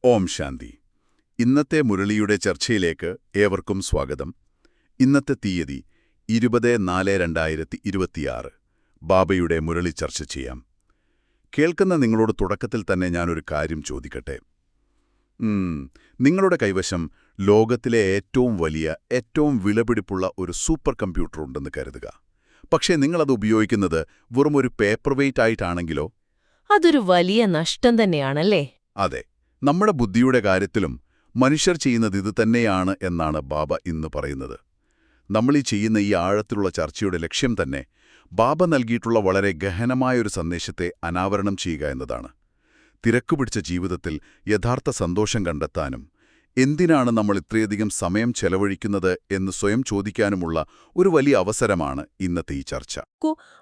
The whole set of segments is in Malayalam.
ഓം ശാന്തി. ഇന്നത്തെ മുരളിയുടെ ചർച്ചയിലേക്ക് ഏവർക്കും സ്വാഗതം. ഇന്നത്തെ തീയതി 20/4/2026. ബാബയുടെ മുരളി ചർച്ച ചെയ്യാം. കേൾക്കുന്ന നിങ്ങളോട് തുടക്കത്തിൽ തന്നെ ഞാനൊരു കാര്യം ചോദിക്കട്ടെ. നിങ്ങളുടെ കൈവശം ലോകത്തിലെ ഏറ്റവും വലിയ, ഏറ്റവും വിലപിടിപ്പുള്ള ഒരു സൂപ്പർ കമ്പ്യൂട്ടർ ഉണ്ടെന്ന് കരുതുക. പക്ഷേ നിങ്ങളത് ഉപയോഗിക്കുന്നത് വെറും ഒരു പേപ്പർ വെയ്റ്റ് ആയിട്ടാണെങ്കിലോ? അതൊരു വലിയ നഷ്ടം തന്നെയാണല്ലേ? അതെ. നമ്മുടെ ബുദ്ധിയുടെ കാര്യത്തിലും മനുഷ്യർ ചെയ്യുന്നത് ഇത് തന്നെയാണ് എന്നാണ് ബാബ ഇന്ന് പറയുന്നത്. നമ്മളീ ചെയ്യുന്ന ഈ ആഴത്തിലുള്ള ചർച്ചയുടെ ലക്ഷ്യം തന്നെ ബാബ നൽകിയിട്ടുള്ള വളരെ ഗഹനമായൊരു സന്ദേശത്തെ അനാവരണം ചെയ്യുക എന്നതാണ്. തിരക്കുപിടിച്ച ജീവിതത്തിൽ യഥാർത്ഥ സന്തോഷം കണ്ടെത്താനും എന്തിനാണ് നമ്മൾ ഇത്രയധികം സമയം ചെലവഴിക്കുന്നത് എന്ന് സ്വയം ചോദിക്കാനുമുള്ള ഒരു വലിയ അവസരമാണ് ഇന്നത്തെ ഈ ചർച്ച.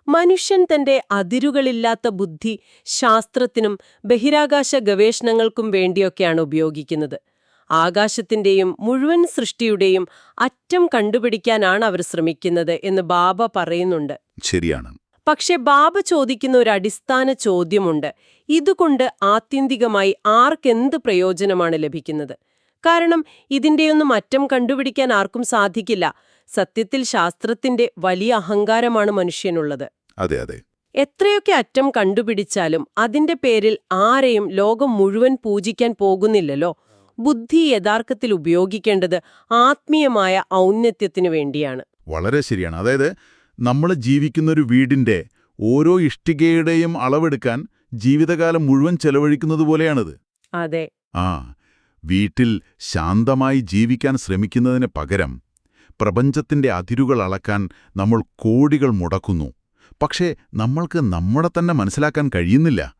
മനുഷ്യൻ തന്റെ അതിരുകളില്ലാത്ത ബുദ്ധി ശാസ്ത്രത്തിനും ബഹിരാകാശ ഗവേഷണങ്ങൾക്കും വേണ്ടിയൊക്കെയാണ് ഉപയോഗിക്കുന്നത്. ആകാശത്തിന്റെയും മുഴുവൻ സൃഷ്ടിയുടെയും അറ്റം കണ്ടുപിടിക്കാനാണ് അവർ ശ്രമിക്കുന്നത് എന്ന് ബാബ പറയുന്നുണ്ട്. ശരിയാണ്. പക്ഷെ ബാബ ചോദിക്കുന്ന ഒരു അടിസ്ഥാന ചോദ്യമുണ്ട്. ഇതുകൊണ്ട് ആത്യന്തികമായി ആർക്കെന്ത് പ്രയോജനമാണ് ലഭിക്കുന്നത്? കാരണം ഇതിന്റെയൊന്നും അറ്റം കണ്ടുപിടിക്കാൻ ആർക്കും സാധിക്കില്ല. സത്യത്തിൽ ശാസ്ത്രത്തിന്റെ വലിയ അഹങ്കാരമാണ് മനുഷ്യനുള്ളത്. അതെ അതെ. എത്രയൊക്കെ അറ്റം കണ്ടുപിടിച്ചാലും അതിന്റെ പേരിൽ ആരെയും ലോകം മുഴുവൻ പൂജിക്കാൻ പോകുന്നില്ലല്ലോ. ബുദ്ധി യഥാർത്ഥത്തിൽ ഉപയോഗിക്കേണ്ടത് ആത്മീയമായ ഔന്നത്യത്തിനു വേണ്ടിയാണ്. വളരെ ശരിയാണ്. അതായത് നമ്മൾ ജീവിക്കുന്നൊരു വീടിന്റെ ഓരോ ഇഷ്ടികയുടെയും അളവെടുക്കാൻ ജീവിതകാലം മുഴുവൻ ചെലവഴിക്കുന്നത് പോലെയാണിത്. അതെ. വീട്ടിൽ ശാന്തമായി ജീവിക്കാൻ ശ്രമിക്കുന്നതിന് പകരം പ്രപഞ്ചത്തിന്റെ അതിരുകൾ അളക്കാൻ നമ്മൾ കോടികൾ മുടക്കുന്നു. പക്ഷേ നമ്മൾക്ക് നമ്മളെ തന്നെ മനസ്സിലാക്കാൻ കഴിയുന്നില്ല.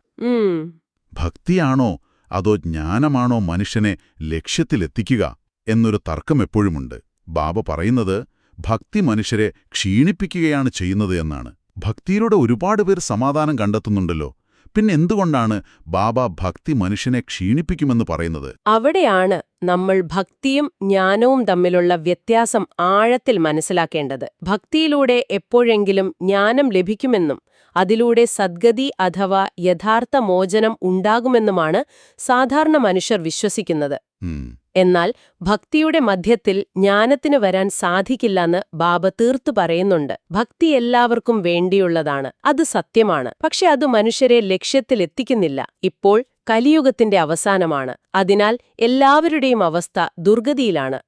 ഭക്തിയാണോ അതോ ജ്ഞാനമാണോ മനുഷ്യനെ ലക്ഷ്യത്തിലെത്തിക്കുക എന്നൊരു തർക്കം എപ്പോഴുമുണ്ട്. ബാബ പറയുന്നത് ഭക്തി മനുഷ്യരെ ക്ഷീണിപ്പിക്കുകയാണ് ചെയ്യുന്നത് എന്നാണ്. ഭക്തിയിലൂടെ ഒരുപാട് പേർ സമാധാനം കണ്ടെത്തുന്നുണ്ടല്ലോ. പിന്നെ എന്തുകൊണ്ടാണ് ബാബ ഭക്തി മനുഷ്യനെ ക്ഷീണിപ്പിക്കുമെന്ന് പറയുന്നത്? അവിടെയാണ് നമ്മൾ ഭക്തിയും ജ്ഞാനവും തമ്മിലുള്ള വ്യത്യാസം ആഴത്തിൽ മനസ്സിലാക്കേണ്ടത്. ഭക്തിയിലൂടെ എപ്പോഴെങ്കിലും ജ്ഞാനം ലഭിക്കുമെന്നും അതിലൂടെ സദ്ഗതി അഥവാ യഥാർത്ഥ മോചനം ഉണ്ടാകുമെന്നുമാണ് സാധാരണ മനുഷ്യർ വിശ്വസിക്കുന്നത്. എന്നാൽ ഭക്തിയുടെ മധ്യത്തിൽ ജ്ഞാനത്തിന് വരാൻ സാധിക്കില്ലെന്ന് ബാബ തീർത്തു പറയുന്നുണ്ട്. ഭക്തി എല്ലാവർക്കും വേണ്ടിയുള്ളതാണ്, അത് സത്യമാണ്. പക്ഷെ അത് മനുഷ്യരെ ലക്ഷ്യത്തിലെത്തിക്കുന്നില്ല. ഇപ്പോൾ കലിയുഗത്തിന്റെ അവസാനമാണ്. അതിനാൽ എല്ലാവരുടെയും അവസ്ഥ ദുർഗതിയിലാണ്.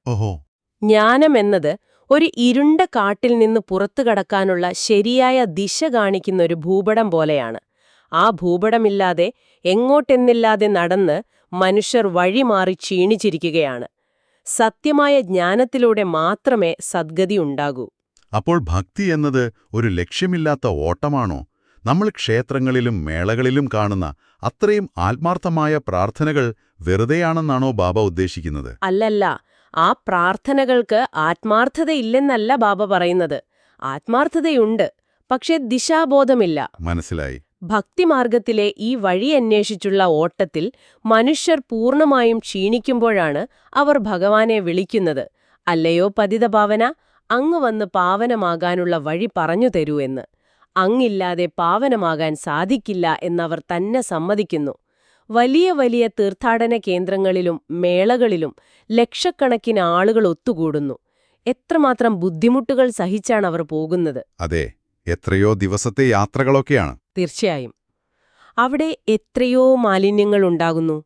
ജ്ഞാനം എന്നത് ഒരു ഇരുണ്ട കാട്ടിൽ നിന്ന് പുറത്തു കടക്കാനുള്ള ശരിയായ ദിശ കാണിക്കുന്ന ഒരു ഭൂപടം പോലെയാണ്. ആ ഭൂപടമില്ലാതെ എങ്ങോട്ടെന്നില്ലാതെ നടന്ന് മനുഷ്യർ വഴിമാറി ക്ഷീണിച്ചിരിക്കുകയാണ്. സത്യമായ ജ്ഞാനത്തിലൂടെ മാത്രമേ സദ്ഗതി ഉണ്ടാകൂ. അപ്പോൾ ഭക്തി എന്നത് ഒരു ലക്ഷ്യമില്ലാത്ത ഓട്ടമാണോ? നമ്മൾ ക്ഷേത്രങ്ങളിലും മേളകളിലും കാണുന്ന അത്രയും ആത്മാർത്ഥമായ പ്രാർത്ഥനകൾ വെറുതെയാണെന്നാണോ ബാബ ഉദ്ദേശിക്കുന്നത്? അല്ലല്ല, ആ പ്രാർത്ഥനകൾക്ക് ആത്മാർത്ഥതയില്ലെന്നല്ല ബാബ പറയുന്നത്. ആത്മാർത്ഥതയുണ്ട്, പക്ഷെ ദിശാബോധമില്ല. മനസ്സിലായി. ഭക്തിമാർഗത്തിലെ ഈ വഴി അന്വേഷിച്ചുള്ള ഓട്ടത്തിൽ മനുഷ്യർ പൂർണ്ണമായും ക്ഷീണിക്കുമ്പോഴാണ് അവർ ഭഗവാനെ വിളിക്കുന്നത്. അല്ലയോ പതിതപാവന, അങ്ങ് വന്ന് പാവനമാകാനുള്ള വഴി പറഞ്ഞു തരൂ എന്ന്. അങ്ങില്ലാതെ പാവനമാകാൻ സാധിക്കില്ല എന്നവർ തന്നെ സമ്മതിക്കുന്നു. വലിയ വലിയ തീർത്ഥാടന കേന്ദ്രങ്ങളിലും മേളകളിലും ലക്ഷക്കണക്കിന് ആളുകൾ ഒത്തുകൂടുന്നു. എത്രമാത്രം ബുദ്ധിമുട്ടുകൾ സഹിച്ചാണ് അവർ പോകുന്നത്. അതെ, എത്രയോ ദിവസത്തെ യാത്രകളൊക്കെയാണ്. തീർച്ചയായും. അവിടെ എത്രയോ മാലിന്യങ്ങൾ ഉണ്ടാകുന്നു.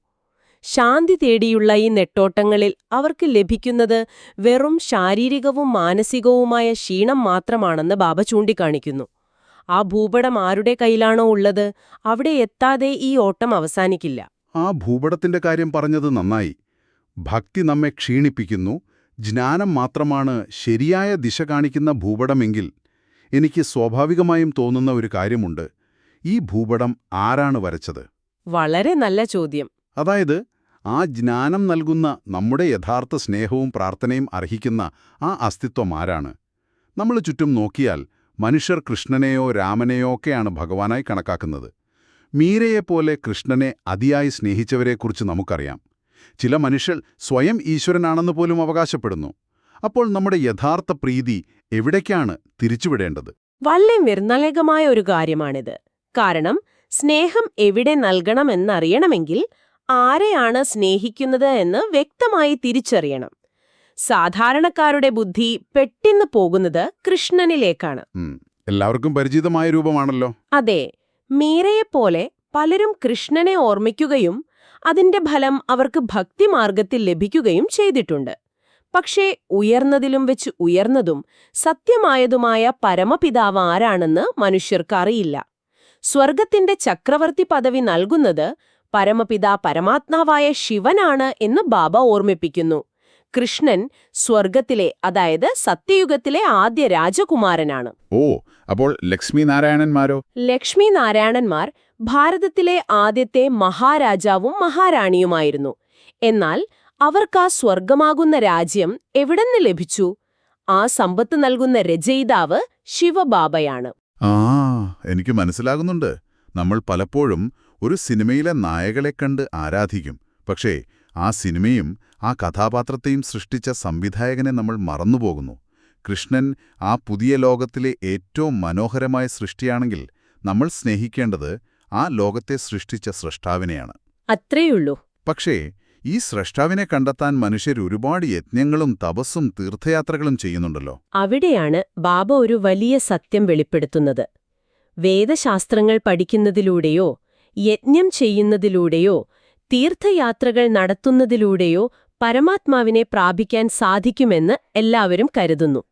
ശാന്തി തേടിയുള്ള ഈ നെട്ടോട്ടങ്ങളിൽ അവർക്ക് ലഭിക്കുന്നത് വെറും ശാരീരികവും മാനസികവുമായ ക്ഷീണം മാത്രമാണെന്ന് ബാബ ചൂണ്ടിക്കാണിക്കുന്നു. ആ ഭൂപടം ആരുടെ കയ്യിലാണോ ഉള്ളത്, അവിടെ എത്താതെ ഈ ഓട്ടം അവസാനിക്കില്ല. ആ ഭൂപടത്തിന്റെ കാര്യം പറഞ്ഞത് നന്നായി. ഭക്തി നമ്മെ ക്ഷീണിപ്പിക്കുന്നു. ജ്ഞാനം മാത്രമാണ് ശരിയായ ദിശ കാണിക്കുന്ന ഭൂപടമെങ്കിൽ എനിക്ക് സ്വാഭാവികമായും തോന്നുന്ന ഒരു കാര്യമുണ്ട്. ഈ ഭൂപടം ആരാണ് വരച്ചത്? വളരെ നല്ല ചോദ്യം. അതായത് ആ ജ്ഞാനം നൽകുന്ന നമ്മുടെ യഥാർത്ഥ സ്നേഹവും പ്രാർത്ഥനയും അർഹിക്കുന്ന ആ അസ്തിത്വം ആരാണ്? നമ്മൾ ചുറ്റും നോക്കിയാൽ മനുഷ്യർ കൃഷ്ണനെയോ രാമനെയോ ഒക്കെയാണ് ഭഗവാനായി കണക്കാക്കുന്നത്. മീരയെപ്പോലെ കൃഷ്ണനെ അതിയായി സ്നേഹിച്ചവരെക്കുറിച്ച് നമുക്കറിയാം. ചില മനുഷ്യർ സ്വയം ഈശ്വരനാണെന്ന് പോലും അവകാശപ്പെടുന്നു. അപ്പോൾ നമ്മുടെ യഥാർത്ഥ പ്രീതി എവിടേക്കാണ് തിരിച്ചുവിടേണ്ടത്? വളരെ നിർണായകമായ ഒരു കാര്യമാണിത്. കാരണം സ്നേഹം എവിടെ നൽകണമെന്നറിയണമെങ്കിൽ ആരെയാണ് സ്നേഹിക്കുന്നത് എന്ന് വ്യക്തമായി തിരിച്ചറിയണം. സാധാരണക്കാരുടെ ബുദ്ധി പെട്ടെന്ന് പോകുന്നത് കൃഷ്ണനിലേക്കാണ്. എല്ലാവർക്കും പരിചിതമായ രൂപമാണല്ലോ. അതെ, മീരയെപ്പോലെ പലരും കൃഷ്ണനെ ഓർമ്മിക്കുകയും അതിന്റെ ഫലം അവർക്ക് ഭക്തിമാർഗത്തിൽ ലഭിക്കുകയും ചെയ്തിട്ടുണ്ട്. പക്ഷേ ഉയർന്നതിലും വെച്ച് ഉയർന്നതും സത്യമായതുമായ പരമപിതാവ് ആരാണെന്ന് മനുഷ്യർക്കറിയില്ല. സ്വർഗത്തിന്റെ ചക്രവർത്തി പദവി നൽകുന്നത് പരമപിതാ പരമാത്മാവായ ശിവനാണ് എന്ന് ബാബ ഓർമ്മിപ്പിക്കുന്നു. കൃഷ്ണൻ സ്വർഗത്തിലെ, അതായത് സത്യയുഗത്തിലെ ആദ്യ രാജകുമാരനാണ്. ഓ, അപ്പോൾ ലക്ഷ്മി നാരായണന്മാരോ? ലക്ഷ്മി നാരായണന്മാർ ഭാരതത്തിലെ ആദ്യത്തെ മഹാരാജാവും മഹാറാണിയുമായിരുന്നു. എന്നാൽ അവർക്ക് ആ സ്വർഗമാകുന്ന രാജ്യം എവിടെന്ന് ലഭിച്ചു? ആ സമ്പത്ത് നൽകുന്ന രചയിതാവ് ശിവബാബയാണ്. എനിക്ക് മനസ്സിലാകുന്നുണ്ട്. നമ്മൾ പലപ്പോഴും ഒരു സിനിമയിലെ നായകളെ കണ്ട് ആരാധിക്കും. പക്ഷേ ആ സിനിമയും ആ കഥാപാത്രത്തെയും സൃഷ്ടിച്ച സംവിധായകനെ നമ്മൾ മറന്നുപോകുന്നു. കൃഷ്ണൻ ആ പുതിയ ലോകത്തിലെ ഏറ്റവും മനോഹരമായ സൃഷ്ടിയാണെങ്കിൽ നമ്മൾ സ്നേഹിക്കേണ്ടത് ആ ലോകത്തെ സൃഷ്ടിച്ച സ്രഷ്ടാവിനെയാണ്. അത്രയുള്ളൂ. പക്ഷേ ഈ സ്രഷ്ടാവിനെ കണ്ടെത്താൻ മനുഷ്യർ ഒരുപാട് യജ്ഞങ്ങളും തപസ്സും തീർത്ഥയാത്രകളും ചെയ്യുന്നുണ്ടല്ലോ. അവിടെയാണ് ബാബ ഒരു വലിയ സത്യം വെളിപ്പെടുത്തുന്നത്. വേദശാസ്ത്രങ്ങൾ പഠിക്കുന്നതിലൂടെയോ യജ്ഞം ചെയ്യുന്നതിലൂടെയോ തീർത്ഥയാത്രകൾ നടത്തുന്നതിലൂടെയോ പരമാത്മാവിനെ പ്രാപിക്കാൻ സാധിക്കുമെന്ന് എല്ലാവരും കരുതുന്നു.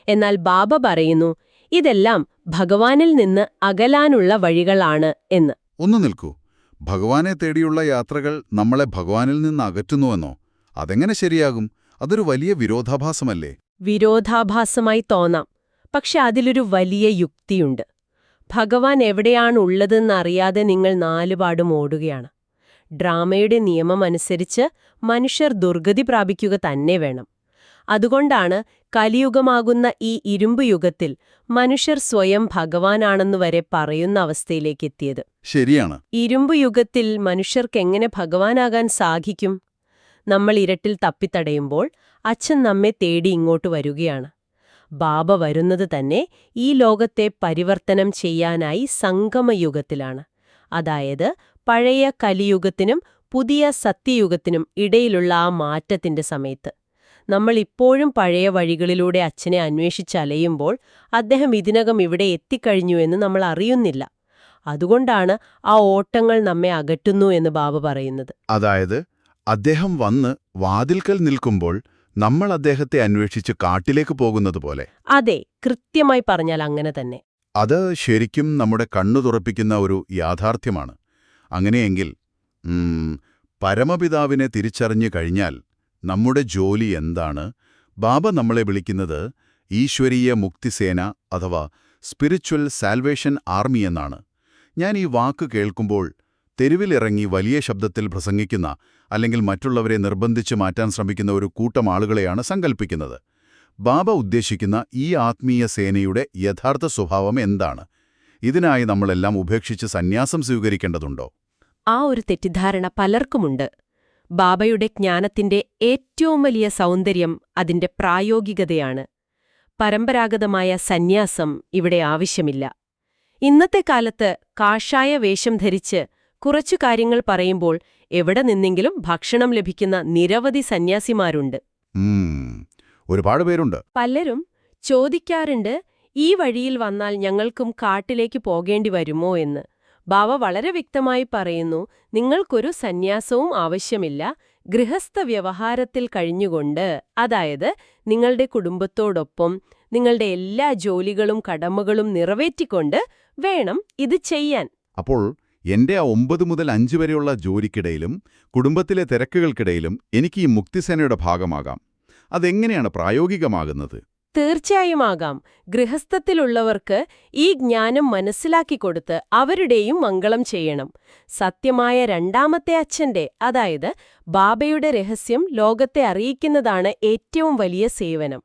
എന്നാൽ ബാബ പറയുന്നു, ഇതെല്ലാം ഭഗവാനിൽ നിന്ന് അകലാനുള്ള വഴികളാണ് എന്ന്. ഒന്ന് നിൽക്കൂ. ഭഗവാനെ തേടിയുള്ള യാത്രകൾ നമ്മളെ ഭഗവാനിൽ നിന്ന് അകറ്റുന്നുവെന്നോ? അതെങ്ങനെ ശരിയാകും? അതൊരു വലിയ വിരോധാഭാസമല്ലേ? വിരോധാഭാസമായി തോന്നാം. പക്ഷെ അതിലൊരു വലിയ യുക്തിയുണ്ട്. ഭഗവാൻ എവിടെയാണുള്ളതെന്നറിയാതെ നിങ്ങൾ നാലുപാടും ഓടുകയാണ്. ഡ്രാമയുടെ നിയമമനുസരിച്ച് മനുഷ്യർ ദുർഗതി പ്രാപിക്കുക തന്നെ വേണം. അതുകൊണ്ടാണ് കലിയുഗമാകുന്ന ഈ ഇരുമ്പ് യുഗത്തിൽ മനുഷ്യർ സ്വയം ഭഗവാനാണെന്ന് വരെ പറയുന്ന അവസ്ഥയിലേക്കെത്തിയത്. ശരിയാണ്. ഇരുമ്പ് യുഗത്തിൽ മനുഷ്യർക്കെങ്ങനെ ഭഗവാനാകാൻ സാധിക്കും? നമ്മൾ ഇരുട്ടിൽ തപ്പിത്തടയുമ്പോൾ അച്ഛൻ നമ്മെ തേടി ഇങ്ങോട്ട് വരികയാണ്. ബാബ വരുന്നത് തന്നെ ഈ ലോകത്തെ പരിവർത്തനം ചെയ്യാനായി സംഗമയുഗത്തിലാണ്. അതായത് പഴയ കലിയുഗത്തിനും പുതിയ സത്യയുഗത്തിനും ഇടയിലുള്ള ആ മാറ്റത്തിന്റെ സമയത്ത്. നമ്മൾ ഇപ്പോഴും പഴയ വഴികളിലൂടെ അച്ഛനെ അന്വേഷിച്ചലയുമ്പോൾ അദ്ദേഹം ഇതിനകം ഇവിടെ എത്തിക്കഴിഞ്ഞു എന്ന് നമ്മൾ അറിയുന്നില്ല. അതുകൊണ്ടാണ് ആ ഓട്ടങ്ങൾ നമ്മെ അകറ്റുന്നു എന്ന് ബാബ പറയുന്നത്. അതായത് അദ്ദേഹം വന്ന് വാതിൽക്കൽ നിൽക്കുമ്പോൾ നമ്മൾ അദ്ദേഹത്തെ അന്വേഷിച്ച് കാട്ടിലേക്ക് പോകുന്നത് പോലെ. അതെ, കൃത്യമായി പറഞ്ഞാൽ അങ്ങനെ തന്നെ. അത് ശരിക്കും നമ്മുടെ കണ്ണു തുറപ്പിക്കുന്ന ഒരു യാഥാർത്ഥ്യമാണ്. അങ്ങനെയെങ്കിൽ പരമപിതാവിനെ തിരിച്ചറിഞ്ഞു കഴിഞ്ഞാൽ നമ്മുടെ ജോലി എന്താണ്? ബാബ നമ്മളെ വിളിക്കുന്നത് ഈശ്വരീയ മുക്തിസേന അഥവാ സ്പിരിച്വൽ സാൽവേഷൻ ആർമി എന്നാണ്. ഞാൻ ഈ വാക്ക് കേൾക്കുമ്പോൾ തെരുവിലിറങ്ങി വലിയ ശബ്ദത്തിൽ പ്രസംഗിക്കുന്ന അല്ലെങ്കിൽ മറ്റുള്ളവരെ നിർബന്ധിച്ച് മാറ്റാൻ ശ്രമിക്കുന്ന ഒരു കൂട്ടം ആളുകളെയാണ് സങ്കൽപ്പിക്കുന്നത്. ബാബ ഉദ്ദേശിക്കുന്ന ഈ ആത്മീയ സേനയുടെ യഥാർത്ഥ സ്വഭാവം എന്താണ്? ഇതിനായി നമ്മളെല്ലാം ഉപേക്ഷിച്ച് സന്യാസം സ്വീകരിക്കേണ്ടതുണ്ടോ? ആ ഒരു തെറ്റിദ്ധാരണ പലർക്കുമുണ്ട്. ബാബയുടെ ജ്ഞാനത്തിന്റെ ഏറ്റവും വലിയ സൗന്ദര്യം അതിന്റെ പ്രായോഗികതയാണ്. പരമ്പരാഗതമായ സന്യാസം ഇവിടെ ആവശ്യമില്ല. ഇന്നത്തെ കാലത്ത് കാഷായ വേഷം ധരിച്ച് കുറച്ചു കാര്യങ്ങൾ പറയുമ്പോൾ എവിടെ നിന്നെങ്കിലും ഭക്ഷണം ലഭിക്കുന്ന നിരവധി സന്യാസിമാരുണ്ട്. ഒരുപാട് പേരുണ്ട്. പലരും ചോദിക്കാറുണ്ട്, ഈ വഴിയിൽ വന്നാൽ ഞങ്ങൾക്കും കാട്ടിലേക്ക് പോകേണ്ടി വരുമോ എന്ന്. ബാബ വളരെ വ്യക്തമായി പറയുന്നു, നിങ്ങൾക്കൊരു സന്യാസവും ആവശ്യമില്ല. ഗൃഹസ്ഥ വ്യവഹാരത്തിൽ കഴിഞ്ഞുകൊണ്ട്, അതായത് നിങ്ങളുടെ കുടുംബത്തോടൊപ്പം നിങ്ങളുടെ എല്ലാ ജോലികളും കടമകളും നിറവേറ്റിക്കൊണ്ട് വേണം ഇത് ചെയ്യാൻ. അപ്പോൾ എന്റെ ആ 9 മുതൽ 5 വരെയുള്ള ജോലിക്കിടയിലും കുടുംബത്തിലെ തിരക്കുകൾക്കിടയിലും എനിക്ക് ഈ മുക്തിസേനയുടെ ഭാഗമാകാം. അതെങ്ങനെയാണ് പ്രായോഗികമാകുന്നത്? തീർച്ചയായും ആകാം. ഗൃഹസ്ഥത്തിലുള്ളവർക്ക് ഈ ജ്ഞാനം മനസ്സിലാക്കിക്കൊടുത്ത് അവരുടെയും മംഗളം ചെയ്യണം. സത്യമായ രണ്ടാമത്തെ അച്ഛന്റെ, അതായത് ബാബയുടെ രഹസ്യം ലോകത്തെ അറിയിക്കുന്നതാണ് ഏറ്റവും വലിയ സേവനം.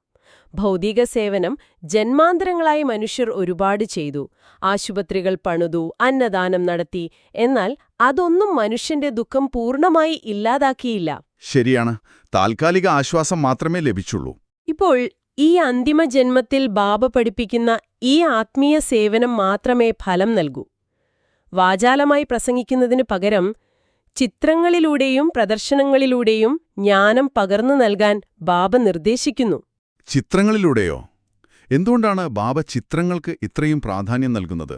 ഭൗതിക സേവനം ജന്മാന്തരങ്ങളായി മനുഷ്യർ ഒരുപാട് ചെയ്തു. ആശുപത്രികൾ പണിതു, അന്നദാനം നടത്തി. എന്നാൽ അതൊന്നും മനുഷ്യന്റെ ദുഃഖം പൂർണ്ണമായി ഇല്ലാതാക്കിയില്ല. ശരിയാണ്. താൽക്കാലിക ആശ്വാസം മാത്രമേ ലഭിച്ചുള്ളൂ. ഇപ്പോൾ ഈ അന്തിമ ജന്മത്തിൽ ബാബ പഠിപ്പിക്കുന്ന ഈ ആത്മീയ സേവനം മാത്രമേ ഫലം നൽകൂ. വാചാലമായി പ്രസംഗിക്കുന്നതിനു പകരം ചിത്രങ്ങളിലൂടെയും പ്രദർശനങ്ങളിലൂടെയും ജ്ഞാനം പകർന്നു നൽകാൻ ബാബ നിർദ്ദേശിക്കുന്നു. ചിത്രങ്ങളിലൂടെയോ? എന്തുകൊണ്ടാണ് ബാബ ചിത്രങ്ങൾക്ക് ഇത്രയും പ്രാധാന്യം നൽകുന്നത്?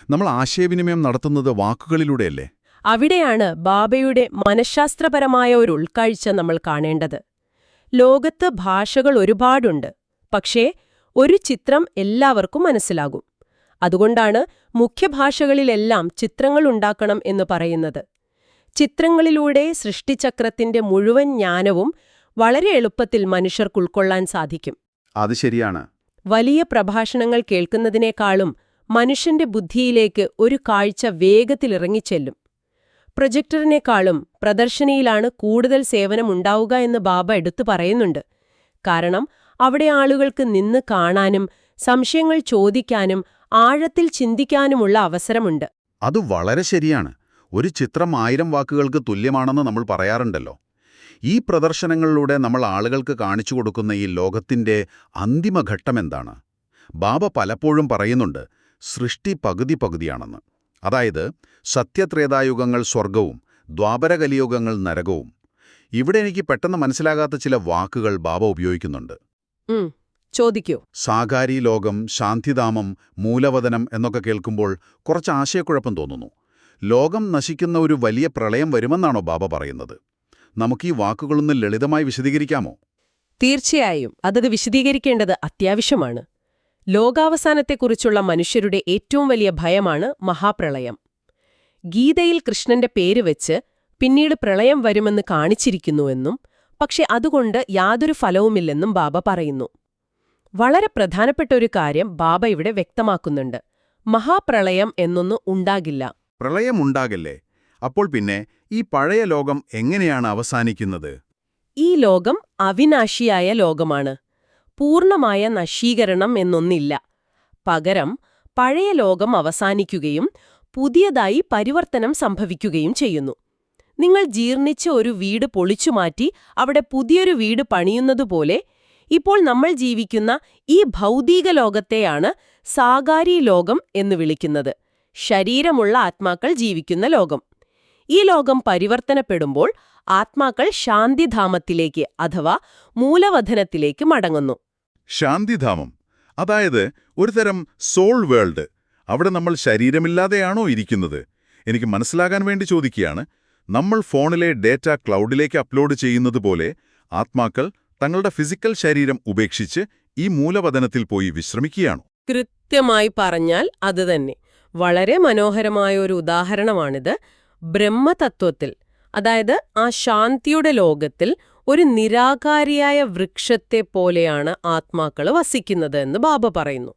നമ്മൾ ആശയവിനിമയം നടത്തുന്നത് വാക്കുകളിലൂടെയല്ലേ? അവിടെയാണ് ബാബയുടെ മനഃശാസ്ത്രപരമായ ഒരു ഉൾക്കാഴ്ച നമ്മൾ കാണേണ്ടത്. ലോകത്ത് ഭാഷകൾ ഒരുപാടുണ്ട്, പക്ഷേ ഒരു ചിത്രം എല്ലാവർക്കും മനസ്സിലാകും. അതുകൊണ്ടാണ് മുഖ്യഭാഷകളിലെല്ലാം ചിത്രങ്ങൾ ഉണ്ടാക്കണം എന്ന് പറയുന്നത്. ചിത്രങ്ങളിലൂടെ സൃഷ്ടിചക്രത്തിന്റെ മുഴുവൻ ജ്ഞാനവും വളരെ എളുപ്പത്തിൽ മനുഷ്യർക്ക് ഉൾക്കൊള്ളാൻ സാധിക്കും. അത് ശരിയാണ്. വലിയ പ്രഭാഷണങ്ങൾ കേൾക്കുന്നതിനേക്കാളും മനുഷ്യന്റെ ബുദ്ധിയിലേക്ക് ഒരു കാഴ്ച വേഗത്തിലിറങ്ങിച്ചെല്ലും. പ്രൊജക്ടറിനേക്കാളും പ്രദർശനയിലാണ് കൂടുതൽ സേവനമുണ്ടാവുക എന്ന് ബാബ എടുത്തു പറയുന്നുണ്ട്. കാരണം അവിടെ ആളുകൾക്ക് നിന്ന് കാണാനും സംശയങ്ങൾ ചോദിക്കാനും ആഴത്തിൽ ചിന്തിക്കാനുമുള്ള അവസരമുണ്ട്. അത് വളരെ ശരിയാണ്. ഒരു ചിത്രം 1000 വാക്കുകൾക്ക് തുല്യമാണെന്ന് നമ്മൾ പറയാറുണ്ടല്ലോ. ഈ പ്രദർശനങ്ങളിലൂടെ നമ്മൾ ആളുകൾക്ക് കാണിച്ചു കൊടുക്കുന്ന ഈ ലോകത്തിന്റെ അന്തിമഘട്ടമെന്താണ്? ബാബ പലപ്പോഴും പറയുന്നുണ്ട്, സൃഷ്ടി പകുതി പകുതിയാണെന്ന്. അതായത് സത്യത്രേതായുഗങ്ങൾ സ്വർഗവും ദ്വാപരകലിയുഗങ്ങൾ നരകവും. ഇവിടെ എനിക്ക് പെട്ടെന്ന് മനസ്സിലാകാത്ത ചില വാക്കുകൾ ബാബ ഉപയോഗിക്കുന്നുണ്ട്. ചോദിക്കൂ. സാകാരി ലോകം, ശാന്തിധാമം, മൂലവതനം എന്നൊക്കെ കേൾക്കുമ്പോൾ കുറച്ച് ആശയക്കുഴപ്പം തോന്നുന്നു. ലോകം നശിക്കുന്ന ഒരു വലിയ പ്രളയം വരുമെന്നാണോ ബാബ പറയുന്നത്? നമുക്ക് ഈ വാക്കുകളൊന്ന് ലളിതമായി വിശദീകരിക്കാമോ? തീർച്ചയായും അത് വിശദീകരിക്കേണ്ടത് അത്യാവശ്യമാണ്. ലോകാവസാനത്തെക്കുറിച്ചുള്ള മനുഷ്യരുടെ ഏറ്റവും വലിയ ഭയമാണ് മഹാപ്രളയം. ഗീതയിൽ കൃഷ്ണന്റെ പേര് വെച്ച് പിന്നീട് പ്രളയം വരുമെന്ന് കാണിച്ചിരിക്കുന്നുവെന്നും പക്ഷെ അതുകൊണ്ട് യാതൊരു ഫലവുമില്ലെന്നും ബാബ പറയുന്നു. വളരെ പ്രധാനപ്പെട്ട ഒരു കാര്യം ബാബ ഇവിടെ വ്യക്തമാക്കുന്നുണ്ട്. മഹാപ്രളയം എന്നൊന്നും ഉണ്ടാകില്ല. പ്രളയമുണ്ടാകില്ലേ? അപ്പോൾ പിന്നെ ഈ പഴയ ലോകം എങ്ങനെയാണ് അവസാനിക്കുന്നത്? ഈ ലോകം അവിനാശിയായ ലോകമാണ്. പൂർണ്ണമായ നശീകരണം എന്നൊന്നില്ല. പകരം പഴയ ലോകം അവസാനിക്കുകയും പുതിയതായി പരിവർത്തനം സംഭവിക്കുകയും ചെയ്യുന്നു. നിങ്ങൾ ജീർണിച്ച ഒരു വീട് പൊളിച്ചുമാറ്റി അവിടെ പുതിയൊരു വീട് പണിയുന്നതുപോലെ ഇപ്പോൾ നമ്മൾ ജീവിക്കുന്ന ഈ ഭൗതിക ലോകത്തെയാണ് സാകാരി ലോകം എന്ന് വിളിക്കുന്നത്. ശരീരമുള്ള ആത്മാക്കൾ ജീവിക്കുന്ന ലോകം. ഈ ലോകം പരിവർത്തനപ്പെടുമ്പോൾ ആത്മാക്കൾ ശാന്തിധാമത്തിലേക്ക് അഥവാ മൂലവധനത്തിലേക്ക് മടങ്ങുന്നു. ശാന്തിധാമം, അതായത് ഒരുതരം സോൾ വേൾഡ്. അവിടെ നമ്മൾ ശരീരമില്ലാതെയാണോ ഇരിക്കുന്നത്? എനിക്ക് മനസ്സിലാകാൻ വേണ്ടി ചോദിക്കുകയാണ്. നമ്മൾ ഫോണിലെ ഡേറ്റ ക്ലൗഡിലേക്ക് അപ്ലോഡ് ചെയ്യുന്നത് പോലെ ആത്മാക്കൾ തങ്ങളുടെ ഫിസിക്കൽ ശരീരം ഉപേക്ഷിച്ച് ഈ മൂലവതനത്തിൽ പോയി വിശ്രമിക്കുകയാണോ? കൃത്യമായി പറഞ്ഞാൽ അത് തന്നെ. വളരെ മനോഹരമായ ഒരു ഉദാഹരണമാണിത്. ബ്രഹ്മതത്വത്തിൽ, അതായത് ആ ശാന്തിയുടെ ലോകത്തിൽ ഒരു നിരാകാരിയായ വൃക്ഷത്തെ പോലെയാണ് ആത്മാക്കൾ വസിക്കുന്നത് എന്ന് ബാബ പറയുന്നു.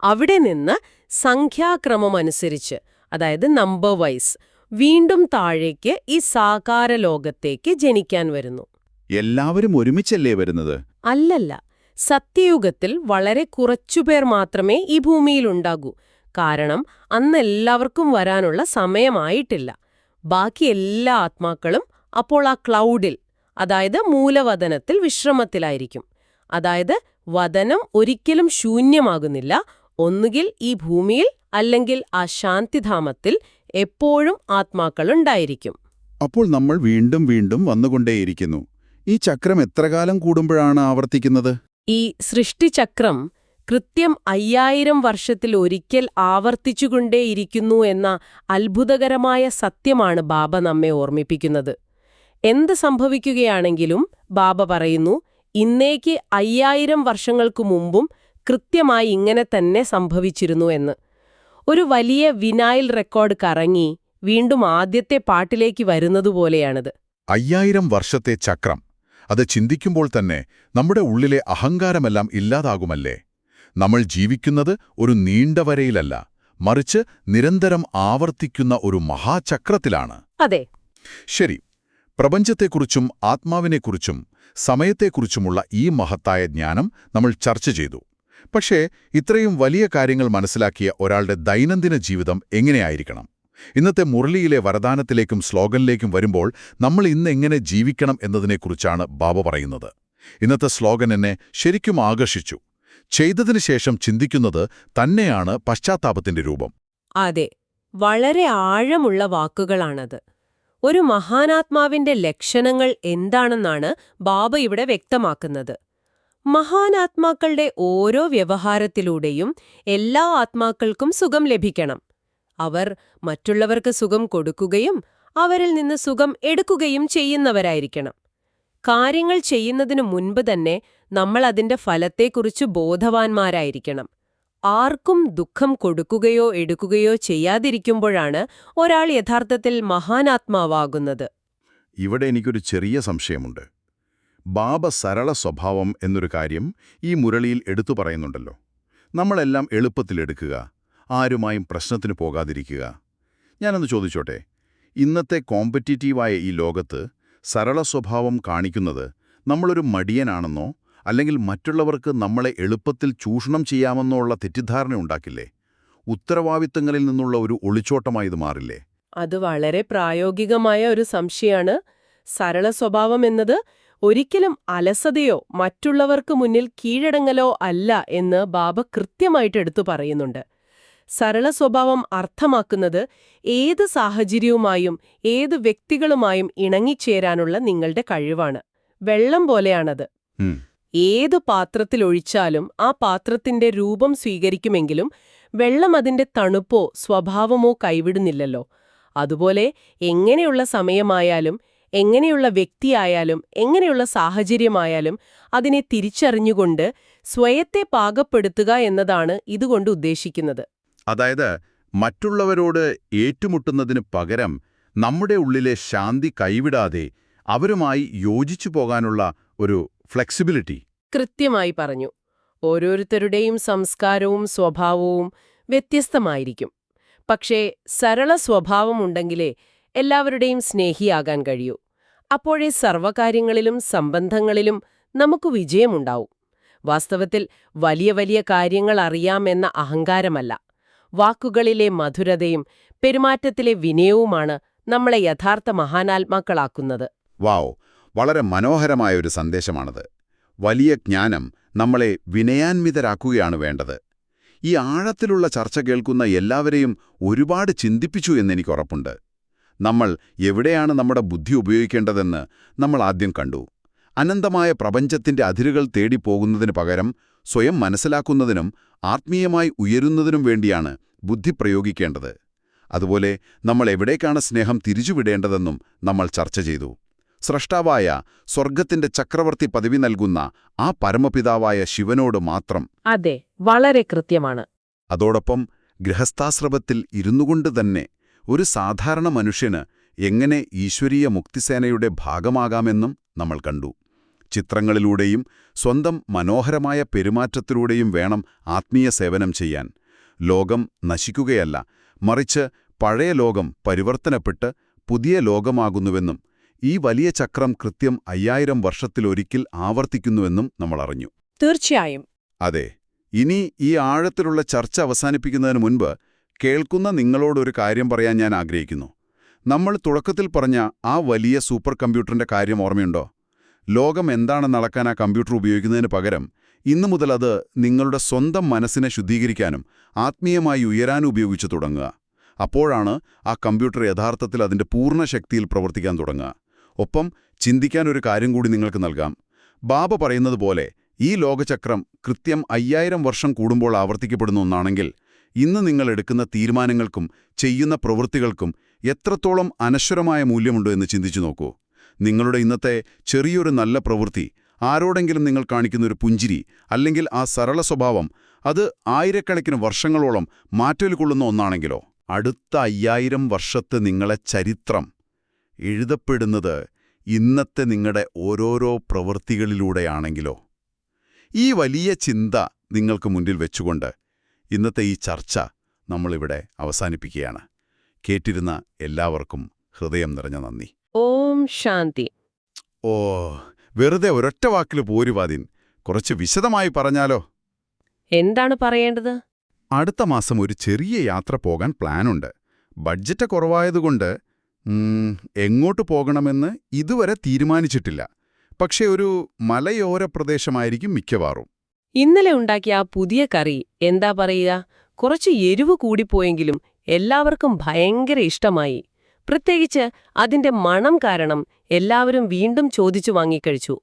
അവിടെ നിന്ന് സംഖ്യാക്രമമനുസരിച്ച്, അതായത് നമ്പർ വൈസ്, വീണ്ടും താഴേക്ക് ഈ സാകാര ലോകത്തേക്ക് ജനിക്കാൻ വരുന്നു. എല്ലാവരും ഒരുമിച്ചല്ലേ വരുന്നത്? അല്ലല്ല. സത്യയുഗത്തിൽ വളരെ കുറച്ചുപേർ മാത്രമേ ഈ ഭൂമിയിലുണ്ടാകൂ. കാരണം അന്ന് എല്ലാവർക്കും വരാനുള്ള സമയമായിട്ടില്ല. ബാക്കി എല്ലാ ആത്മാക്കളും അപ്പോൾ ആ ക്ലൗഡിൽ, അതായത് മൂലവതനത്തിൽ വിശ്രമത്തിലായിരിക്കും. അതായത് വതനം ഒരിക്കലും ശൂന്യമാകുന്നില്ല. ഒന്നുകിൽ ഈ ഭൂമിയിൽ അല്ലെങ്കിൽ ആ ശാന്തിധാമത്തിൽ എപ്പോഴും ആത്മാക്കളുണ്ടായിരിക്കും. അപ്പോൾ നമ്മൾ വീണ്ടും വീണ്ടും വന്നുകൊണ്ടേയിരിക്കുന്നു. ഈ ചക്രം എത്രകാലം കൂടുമ്പോഴാണ് ആവർത്തിക്കുന്നത്? ഈ സൃഷ്ടിചക്രം കൃത്യം 5000 വർഷത്തിൽ ഒരിക്കൽ ആവർത്തിച്ചുകൊണ്ടേയിരിക്കുന്നു എന്ന അത്ഭുതകരമായ സത്യമാണ് ബാബ നമ്മെ ഓർമ്മിപ്പിക്കുന്നത്. എന്ത് സംഭവിക്കുകയാണെങ്കിലും ബാബ പറയുന്നു, ഇന്നേക്ക് 5000 വർഷങ്ങൾക്കു മുമ്പും കൃത്യമായി ഇങ്ങനെ തന്നെ സംഭവിച്ചിരുന്നു എന്ന്. ഒരു വലിയ വിനൈൽ റെക്കോർഡ് കറങ്ങി വീണ്ടും ആദ്യത്തെ പാട്ടിലേക്ക് വരുന്നതുപോലെയാണിത്. 5000 വർഷത്തെ ചക്രം. അത് ചിന്തിക്കുമ്പോൾ തന്നെ നമ്മുടെ ഉള്ളിലെ അഹങ്കാരമെല്ലാം ഇല്ലാതാകുമല്ലേ? നമ്മൾ ജീവിക്കുന്നത് ഒരു നീണ്ട വരയിലല്ല, മറിച്ച് നിരന്തരം ആവർത്തിക്കുന്ന ഒരു മഹാചക്രത്തിലാണ്. അതെ. ശരി, പ്രപഞ്ചത്തെക്കുറിച്ചും ആത്മാവിനെക്കുറിച്ചും സമയത്തെക്കുറിച്ചുമുള്ള ഈ മഹത്തായ ജ്ഞാനം നമ്മൾ ചർച്ച ചെയ്തു. പക്ഷേ ഇത്രയും വലിയ കാര്യങ്ങൾ മനസ്സിലാക്കിയ ഒരാളുടെ ദൈനംദിന ജീവിതം എങ്ങനെയായിരിക്കണം? ഇന്നത്തെ മുരളിയിലെ വരദാനത്തിലേക്കും സ്ലോഗനിലേക്കും വരുമ്പോൾ നമ്മൾ ഇന്ന് എങ്ങനെ ജീവിക്കണം എന്നതിനെക്കുറിച്ചാണ് ബാബ പറയുന്നത്. ഇന്നത്തെ സ്ലോഗൻ എന്നെ ശരിക്കും ആകർഷിച്ചു. ചെയ്തതിനു ശേഷം ചിന്തിക്കുന്നത് തന്നെയാണ് പശ്ചാത്താപത്തിന്റെ രൂപം. അതെ, വളരെ ആഴമുള്ള വാക്കുകളാണത്. ഒരു മഹാനാത്മാവിന്റെ ലക്ഷണങ്ങൾ എന്താണെന്നാണ് ബാബ ഇവിടെ വ്യക്തമാക്കുന്നത്. മഹാനാത്മാക്കളുടെ ഓരോ വ്യവഹാരത്തിലൂടെയും എല്ലാ ആത്മാക്കൾക്കും സുഖം ലഭിക്കണം. അവർ മറ്റുള്ളവർക്ക് സുഖം കൊടുക്കുകയും അവരിൽ നിന്ന് സുഖം എടുക്കുകയും ചെയ്യുന്നവരായിരിക്കണം. കാര്യങ്ങൾ ചെയ്യുന്നതിനു മുൻപ് തന്നെ നമ്മൾ അതിന്റെ ഫലത്തെക്കുറിച്ച് ബോധവാന്മാരായിരിക്കണം. ആർക്കും ദുഃഖം കൊടുക്കുകയോ എടുക്കുകയോ ചെയ്യാതിരിക്കുമ്പോഴാണ് ഒരാൾ യഥാർത്ഥത്തിൽ മഹാനാത്മാവാകുന്നത്. ഇവിടെ എനിക്കൊരു ചെറിയ സംശയമുണ്ട്. ബാബ സരള സ്വഭാവം എന്നൊരു കാര്യം ഈ മുരളിയിൽ എടുത്തു പറയുന്നുണ്ടല്ലോ. നമ്മളെല്ലാം എളുപ്പത്തിലെടുക്കുക, ആരുമായും പ്രശ്നത്തിന് പോകാതിരിക്കുക. ഞാനൊന്ന് ചോദിച്ചോട്ടെ, ഇന്നത്തെ കോമ്പറ്റീറ്റീവായ ഈ ലോകത്ത് സരള സ്വഭാവം കാണിക്കുന്നത് നമ്മളൊരു മടിയനാണെന്നോ അല്ലെങ്കിൽ മറ്റുള്ളവർക്ക് നമ്മളെ എളുപ്പത്തിൽ ചൂഷണം ചെയ്യാമെന്നോ ഉള്ള തെറ്റിദ്ധാരണ ഉണ്ടാക്കില്ലേ? ഉത്തരവാദിത്തങ്ങളിൽ നിന്നുള്ള ഒരു ഒളിച്ചോട്ടമായി ഇത് മാറില്ലേ? അത് വളരെ പ്രായോഗികമായ ഒരു സംശയമാണ്. സരള സ്വഭാവം എന്നത് ഒരിക്കലും അലസതയോ മറ്റുള്ളവർക്ക് മുന്നിൽ കീഴടങ്ങലോ അല്ല എന്ന് ബാബ കൃത്യമായിട്ട് എടുത്തു പറയുന്നുണ്ട്. സരള സ്വഭാവം അർത്ഥമാക്കുന്നത് ഏത് സാഹചര്യവുമായും ഏത് വ്യക്തികളുമായും ഇണങ്ങിച്ചേരാനുള്ള നിങ്ങളുടെ കഴിവാണ്. വെള്ളം പോലെയാണത്. ഏത് പാത്രത്തിലൊഴിച്ചാലും ആ പാത്രത്തിന്റെ രൂപം സ്വീകരിക്കുമെങ്കിലും വെള്ളം അതിന്റെ തണുപ്പോ സ്വഭാവമോ കൈവിടുന്നില്ലല്ലോ. അതുപോലെ എങ്ങനെയുള്ള സമയമായാലും എങ്ങനെയുള്ള വ്യക്തിയായാലും എങ്ങനെയുള്ള സാഹചര്യമായാലും അതിനെ തിരിച്ചറിഞ്ഞുകൊണ്ട് സ്വയത്തെ പാകപ്പെടുത്തുക എന്നതാണ് ഇതുകൊണ്ട് ഉദ്ദേശിക്കുന്നത്. അതായത് മറ്റുള്ളവരോട് ഏറ്റുമുട്ടുന്നതിന് പകരം നമ്മുടെ ഉള്ളിലെ ശാന്തി കൈവിടാതെ അവരുമായി യോജിച്ചു പോകാനുള്ള ഒരു ഫ്ലെക്സിബിലിറ്റി. കൃത്യമായി പറഞ്ഞു. ഓരോരുത്തരുടെയും സംസ്കാരവും സ്വഭാവവും വ്യത്യസ്തമായിരിക്കും. പക്ഷേ സരള സ്വഭാവമുണ്ടെങ്കിലേ എല്ലാവരുടെയും സ്നേഹിയാകാൻ കഴിയൂ. അപ്പോഴേ സർവ്വകാര്യങ്ങളിലും സംബന്ധങ്ങളിലും നമുക്ക് വിജയമുണ്ടാവും. വാസ്തവത്തിൽ വലിയ വലിയ കാര്യങ്ങൾ അറിയാമെന്ന അഹങ്കാരമല്ല, വാക്കുകളിലെ മധുരതയും പെരുമാറ്റത്തിലെ വിനയവുമാണ് നമ്മളെ യഥാർത്ഥ മഹാനാത്മാക്കളാക്കുന്നത്. വാവ്, വളരെ മനോഹരമായ ഒരു സന്ദേശമാണത്. വലിയ ജ്ഞാനം നമ്മളെ വിനയാന്വിതരാക്കുകയാണ് വേണ്ടത്. ഈ ആഴത്തിലുള്ള ചർച്ച കേൾക്കുന്ന എല്ലാവരെയും ഒരുപാട് ചിന്തിപ്പിച്ചു എന്നെനിക്ക് ഉറപ്പുണ്ട്. നമ്മൾ എവിടെയാണ് നമ്മുടെ ബുദ്ധി ഉപയോഗിക്കേണ്ടതെന്ന് നമ്മൾ ആദ്യം കണ്ടു. അനന്തമായ പ്രപഞ്ചത്തിന്റെ അതിരുകൾ തേടിപ്പോകുന്നതിന് പകരം സ്വയം മനസ്സിലാക്കുന്നതിനും ആത്മീയമായി ഉയരുന്നതിനും വേണ്ടിയാണ് ബുദ്ധി പ്രയോഗിക്കേണ്ടത്. അതുപോലെ നമ്മൾ എവിടേക്കാണ് സ്നേഹം തിരിച്ചുവിടേണ്ടതെന്നും നമ്മൾ ചർച്ച ചെയ്തു. സ്രഷ്ടാവായ സ്വർഗത്തിന്റെ ചക്രവർത്തി പദവി നൽകുന്ന ആ പരമപിതാവായ ശിവനോട് മാത്രം. അതെ, വളരെ കൃത്യമാണ്. അതോടൊപ്പം ഗൃഹസ്ഥാശ്രമത്തിൽ ഇരുന്നുകൊണ്ട് തന്നെ ഒരു സാധാരണ മനുഷ്യന് എങ്ങനെ ഈശ്വരീയ മുക്തിസേനയുടെ ഭാഗമാകാമെന്നും നമ്മൾ കണ്ടു. ചിത്രങ്ങളിലൂടെയും സ്വന്തം മനോഹരമായ പെരുമാറ്റത്തിലൂടെയും വേണം ആത്മീയ സേവനം ചെയ്യാൻ. ലോകം നശിക്കുകയല്ല, മറിച്ച് പഴയ ലോകം പരിവർത്തനപ്പെട്ട് പുതിയ ലോകമാകുന്നുവെന്നും ഈ വലിയ ചക്രം കൃത്യം 5000 വർഷത്തിലൊരിക്കൽ ആവർത്തിക്കുന്നുവെന്നും നമ്മൾ അറിഞ്ഞു. തീർച്ചയായും. അതെ. ഇനി ഈ ആഴത്തിലുള്ള ചർച്ച അവസാനിപ്പിക്കുന്നതിന് മുൻപ് കേൾക്കുന്ന നിങ്ങളോടൊരു കാര്യം പറയാൻ ഞാൻ ആഗ്രഹിക്കുന്നു. നമ്മൾ തുടക്കത്തിൽ പറഞ്ഞ ആ വലിയ സൂപ്പർ കമ്പ്യൂട്ടറിന്റെ കാര്യം ഓർമ്മയുണ്ടോ? ലോകം എന്താണെന്ന് അളക്കാൻ ആ കമ്പ്യൂട്ടർ ഉപയോഗിക്കുന്നതിന് പകരം ഇന്നു മുതൽ അത് നിങ്ങളുടെ സ്വന്തം മനസ്സിനെ ശുദ്ധീകരിക്കാനും ആത്മീയമായി ഉയരാനും ഉപയോഗിച്ചു തുടങ്ങുക. അപ്പോഴാണ് ആ കമ്പ്യൂട്ടർ യഥാർത്ഥത്തിൽ അതിന്റെ പൂർണ്ണ ശക്തിയിൽ പ്രവർത്തിക്കാൻ തുടങ്ങുക. ഒപ്പം ചിന്തിക്കാൻ ഒരു കാര്യം കൂടി നിങ്ങൾക്ക് നൽകാം. ബാബ പറയുന്നത് പോലെ ഈ ലോകചക്രം കൃത്യം 5000 വർഷം കൂടുമ്പോൾ ആവർത്തിക്കപ്പെടുന്ന ഒന്നാണെങ്കിൽ ഇന്ന് നിങ്ങൾ എടുക്കുന്ന തീരുമാനങ്ങൾക്കും ചെയ്യുന്ന പ്രവൃത്തികൾക്കും എത്രത്തോളം അനശ്വരമായ മൂല്യമുണ്ടോ എന്ന് ചിന്തിച്ചു നോക്കൂ. നിങ്ങളുടെ ഇന്നത്തെ ചെറിയൊരു നല്ല പ്രവൃത്തി, ആരോടെങ്കിലും നിങ്ങൾ കാണിക്കുന്ന ഒരു പുഞ്ചിരി, അല്ലെങ്കിൽ ആ സരള സ്വഭാവം, അത് ആയിരക്കണക്കിന് വർഷങ്ങളോളം മാറ്റൽ കൊള്ളുന്ന ഒന്നാണെങ്കിലോ, അടുത്ത 5000 വർഷത്തെ നിങ്ങളെ ചരിത്രം എഴുതപ്പെടുന്നത് ഇന്നത്തെ നിങ്ങളുടെ ഓരോരോ പ്രവൃത്തികളിലൂടെയാണെങ്കിലോ. ഈ വലിയ ചിന്ത നിങ്ങൾക്ക് മുന്നിൽ വെച്ചുകൊണ്ട് ഇന്നത്തെ ഈ ചർച്ച നമ്മളിവിടെ അവസാനിപ്പിക്കുകയാണ്. കേട്ടിരുന്ന എല്ലാവർക്കും ഹൃദയം നിറഞ്ഞ നന്ദി. ഓം ശാന്തി. ഓ, വെറുതെ ഒരൊറ്റ വാക്കിൽ പോരുവാതിൻ, കുറച്ച് വിശദമായി പറഞ്ഞാലോ? എന്താണ് പറയേണ്ടത്? അടുത്ത മാസം ഒരു ചെറിയ യാത്ര പോകാൻ പ്ലാനുണ്ട്. ബഡ്ജറ്റ് കുറവായതുകൊണ്ട് എങ്ങോട്ട് പോകണമെന്ന് ഇതുവരെ തീരുമാനിച്ചിട്ടില്ല. പക്ഷേ ഒരു മലയോര പ്രദേശമായിരിക്കും മിക്കവാറും. ഇന്നലെ ഉണ്ടാക്കിയ ആ പുതിയ കറി എന്താ പറയുക, കുറച്ച് എരിവ് കൂടിപ്പോയെങ്കിലും എല്ലാവർക്കും ഭയങ്കര ഇഷ്ടമായി. പ്രത്യേകിച്ച് അതിന്റെ മണം കാരണം എല്ലാവരും വീണ്ടും ചോദിച്ചു വാങ്ങിക്കഴിച്ചു.